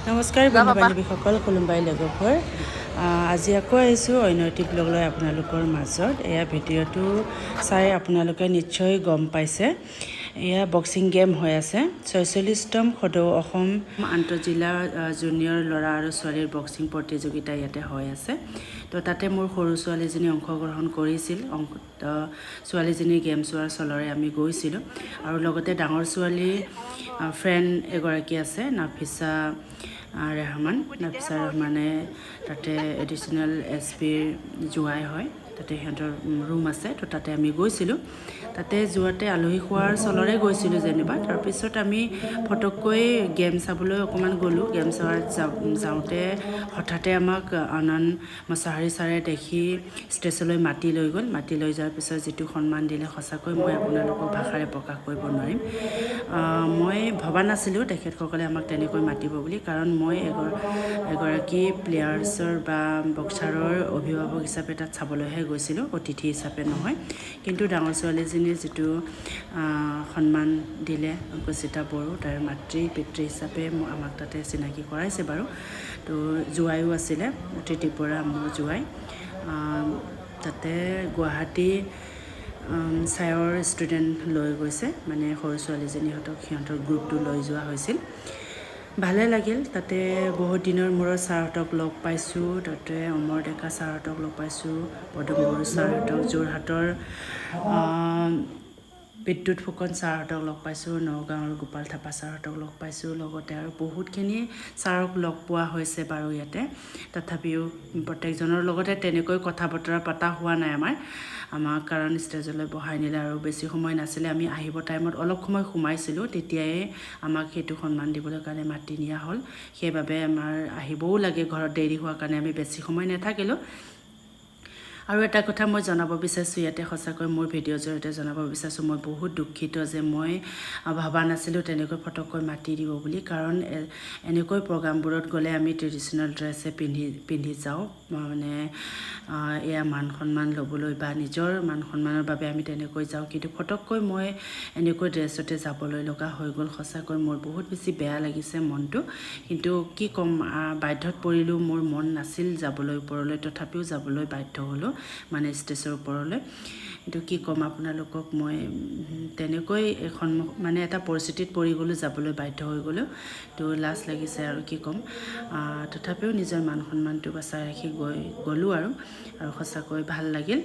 নমস্কাৰ বন্ধু বান্ধৱীসকল, কোলোম্বাই লগৰ আজি আকৌ আহিছোঁ অন্য এটি ব্লগ লৈ আপোনালোকৰ মাজত। এয়া ভিডিঅ'টো চাই আপোনালোকে নিশ্চয় গম পাইছে, এয়া বক্সিং গেম হৈ আছে। ৪৬তম সদৌ অসম আন্তঃজিলা জুনিয়ৰ ল'ৰা আৰু ছোৱালীৰ বক্সিং প্ৰতিযোগিতা ইয়াতে হৈ আছে। তো তাতে মোৰ সৰু ছোৱালীজনী অংশগ্ৰহণ কৰিছিল। ছোৱালীজনীৰ গেম চোৱাৰ চলৰে আমি গৈছিলোঁ আৰু লগতে ডাঙৰ ছোৱালী ফ্ৰেণ্ড এগৰাকী আছে, নাফিছা ৰহমানে তাতে এডিশ্যনেল এছপিৰ জোৱাই হয়, তাতে সিহঁতৰ ৰুম আছে। তো তাতে আমি গৈছিলোঁ। তাতে যোৱাতে আলহী খোৱাৰ চলৰে গৈছিলোঁ যেনিবা। তাৰপিছত আমি ফটককৈ গেম চাবলৈ অকণমান গ'লোঁ। গেম চোৱাৰ যাওঁতে হঠাতে আমাক আনন্দ মছাহাৰী ছাৰে দেখি ষ্টেজলৈ মাতি লৈ গ'ল। মাতি লৈ যোৱাৰ পিছত যিটো সন্মান দিলে, সঁচাকৈ মই আপোনালোকক ভাষাৰে প্ৰকাশ কৰিব নোৱাৰিম। মই ভবা নাছিলোঁ তেখেতসকলে আমাক তেনেকৈ মাতিব বুলি, কাৰণ মই এগৰাকী প্লেয়াৰ্ছৰ বা বক্সাৰৰ অভিভাৱক হিচাপে তাত চাবলৈহে গৈছিলোঁ, অতিথি হিচাপে নহয়। কিন্তু ডাঙৰ ছোৱালীজনীৰ যিটো সন্মান দিলে অংকুচিতা বড়ো, তাইৰ মাতৃ পিতৃ হিচাপে আমাক তাতে চিনাকি কৰাইছে বাৰু। তো জোৱাইও আছিলে, অতিথিৰ পৰা মোৰ জোৱাই। তাতে গুৱাহাটী ছাইৰ ষ্টুডেণ্ট লৈ গৈছে, মানে সৰু ছোৱালীজনীহঁতক সিহঁতৰ গ্ৰুপটো লৈ যোৱা হৈছিল। ভালে লাগিল। তাতে বহুত দিনৰ মূৰত ছাৰহঁতক লগ পাইছোঁ। তাতে অমৰ ডেকা ছাৰহঁতক লগ পাইছোঁ, পদুম বড়ো ছাৰহঁতক, যোৰহাটৰ বিদ্যুৎ ফুকন ছাৰহঁতক লগ পাইছোঁ, নগাঁৱৰ গোপাল থাপা ছাৰহঁতক লগ পাইছোঁ। লগতে আৰু বহুতখিনি ছাৰক লগ পোৱা হৈছে বাৰু ইয়াতে। তথাপিও প্ৰত্যেকজনৰ লগতে তেনেকৈ কথা বতৰা পতা হোৱা নাই আমাক কাৰণ ষ্টেজলৈ বহাই নিলে আৰু বেছি সময় নাছিলে। আমি আহিব টাইমত অলপ সময় সোমাইছিলোঁ, তেতিয়াই আমাক সেইটো সন্মান দিবলৈ কাৰণে মাতি নিয়া হ'ল। সেইবাবে আমাৰ আহিবও লাগে, ঘৰত দেৰি হোৱাৰ কাৰণে আমি বেছি সময় নাথাকিলোঁ। আৰু এটা কথা মই জনাব বিচাৰিছোঁ ইয়াতে, সঁচাকৈ মোৰ ভিডিঅ'ৰ জৰিয়তে জনাব বিচাৰিছোঁ, মই বহুত দুখিত যে মই ভবা নাছিলোঁ তেনেকৈ ফটককৈ মাতি দিব বুলি। কাৰণ এনেকৈ প্ৰগ্ৰামবোৰত গ'লে আমি ট্ৰেডিশ্যনেল ড্ৰেছে পিন্ধি যাওঁ, মানে এয়া মান সন্মান ল'বলৈ বা নিজৰ মান সন্মানৰ বাবে আমি তেনেকৈ যাওঁ। কিন্তু ফটককৈ মই এনেকৈ ড্ৰেছতে যাবলৈ লগা হৈ গ'ল। সঁচাকৈ মোৰ বহুত বেছি বেয়া লাগিছে মনটো। কিন্তু কি ক'ম, বাধ্যত পৰিলোঁ, মোৰ মন নাছিল যাবলৈ ওপৰলৈ, তথাপিও যাবলৈ বাধ্য হ'লোঁ, মানে ষ্টেজৰ ওপৰলৈ। কিন্তু কি ক'ম আপোনালোকক, মই তেনেকৈ মানে এটা পৰিস্থিতিত পৰি গ'লোঁ, যাবলৈ বাধ্য হৈ গ'লোঁ। তো লাজ লাগিছে আৰু কি ক'ম। তথাপিও নিজৰ মান সন্মানটো বচাই ৰাখি গ'লোঁ আৰু সঁচাকৈ ভাল লাগিল।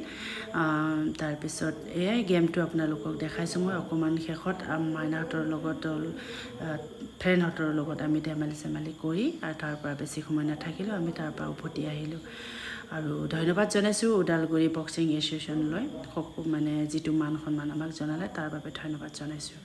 তাৰপিছত এয়াই গেমটো আপোনালোকক দেখাইছোঁ মই অকণমান। শেষত মাইনাহঁতৰ লগত, ফ্ৰেণ্ডহঁতৰ লগত আমি ধেমালি কৰি আৰু তাৰপৰা বেছি সময় নাথাকিলোঁ, আমি তাৰপৰা উভতি আহিলোঁ। আৰু ধন্যবাদ জনাইছোঁ ওদালগুৰি বক্সিং এছ'চিয়েশ্যনলৈ, মানে যিটো মান সন্মান আমাক জনালে তাৰ বাবে ধন্যবাদ জনাইছোঁ।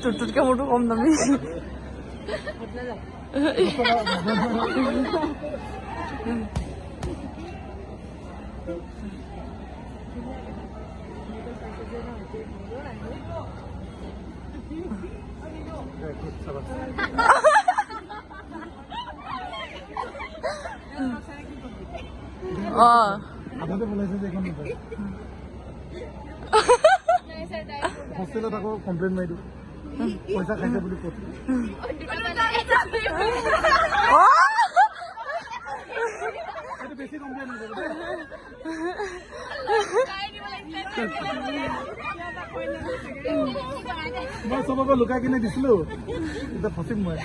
তোৰটোতকে মোৰটো কম দামী। হোষ্টেলত আকৌ কমপ্লেইন মাৰি দিওঁ, পইচা খাইছে বুলি কৈছে। বেছি কমপ্লেইন মই চবকে লুকাই কিনে দিছিলোঁ, এতিয়া ফচিম মই।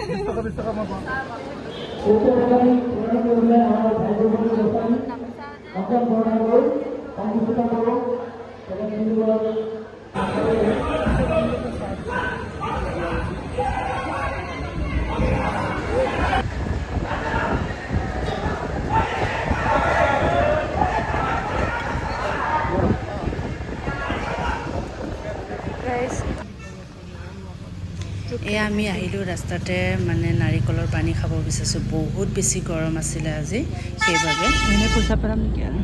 20 টকা মই পাওঁ। এয়া আমি আহিলোঁ ৰাস্তাতে, মানে নাৰিকলৰ পানী খাব বিচাৰিছোঁ। বহুত বেছি গৰম আছিলে আজি, সেইবাবে এনেই পইচা পাম নেকি আৰু।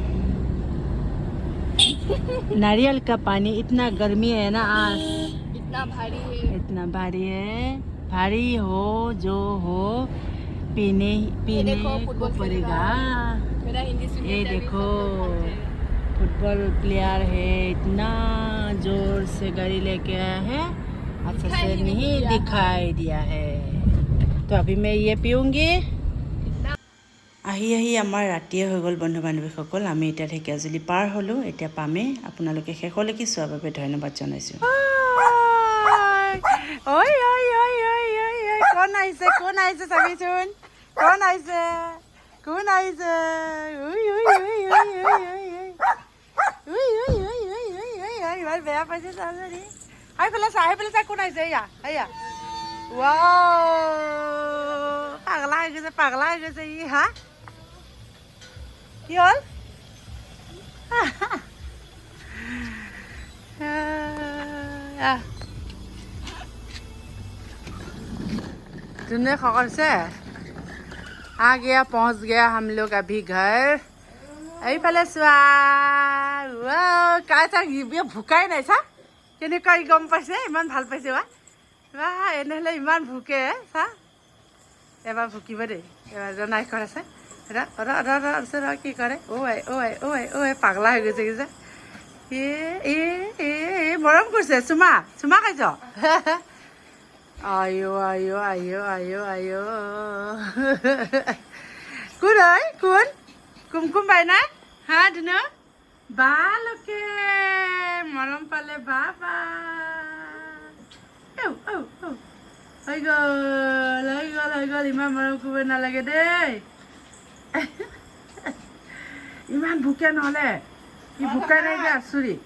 नारियल का पानी इतना गर्मी है ना, आज इतना भारी है, भारी हो जो हो पीने को पड़ेगा। ये देखो फुटबॉल प्लेयर है, इतना जोर से गाड़ी लेके आया है, अच्छा से नहीं दिखाई दिया है। तो अभी मैं ये पीऊँगी। আহি আমাৰ ৰাতিয়ে হৈ গ'ল বন্ধু বান্ধৱীসকল। আমি এতিয়া ঢেকীয়াজুলি পাৰ হ'লোঁ, এতিয়া পামেই। আপোনালোকে শেষলৈকে চোৱাৰ বাবে ধন্যবাদ জনাইছোঁ। ঐ ঐ ঐ ঐ ঐ ঐ কোন আহিছে চাবিচোন, কোন আহিছে ঐ ঐ ঐ ঐ ঐ ইমান বেয়া পাইছে চাৰি আহি পেলাই চা কোন আহিছে। এয়া ৱাও, পাগলা হৈ গৈছে ই। হা কি হ'ল? तूने खबर से आ गया, पहुंच गया हम लोग अभी घर। अभी पहले काय चा भूकाई नहीं सा केनेका गम पाइसे, इमान ভাল पाइसे वाह एनेहले इमान भूके सा। एबार भूकिब दे, एबार जनाई कर আছে কি কৰে। পাগলা হৈ গৈছে কি যে মৰম কৰিছে। চুমা খাইছ? আয়ো কোন হয় কোন? কুমকুম বাই না? হা ধুনু বা লোকে মৰম পালে বাবা। হৈ গ'ল, ইমান মৰম কৰিব নালাগে দেই। ইমান ভোকে নহ'লে ই ভোকাই নাই যে আচৰিত।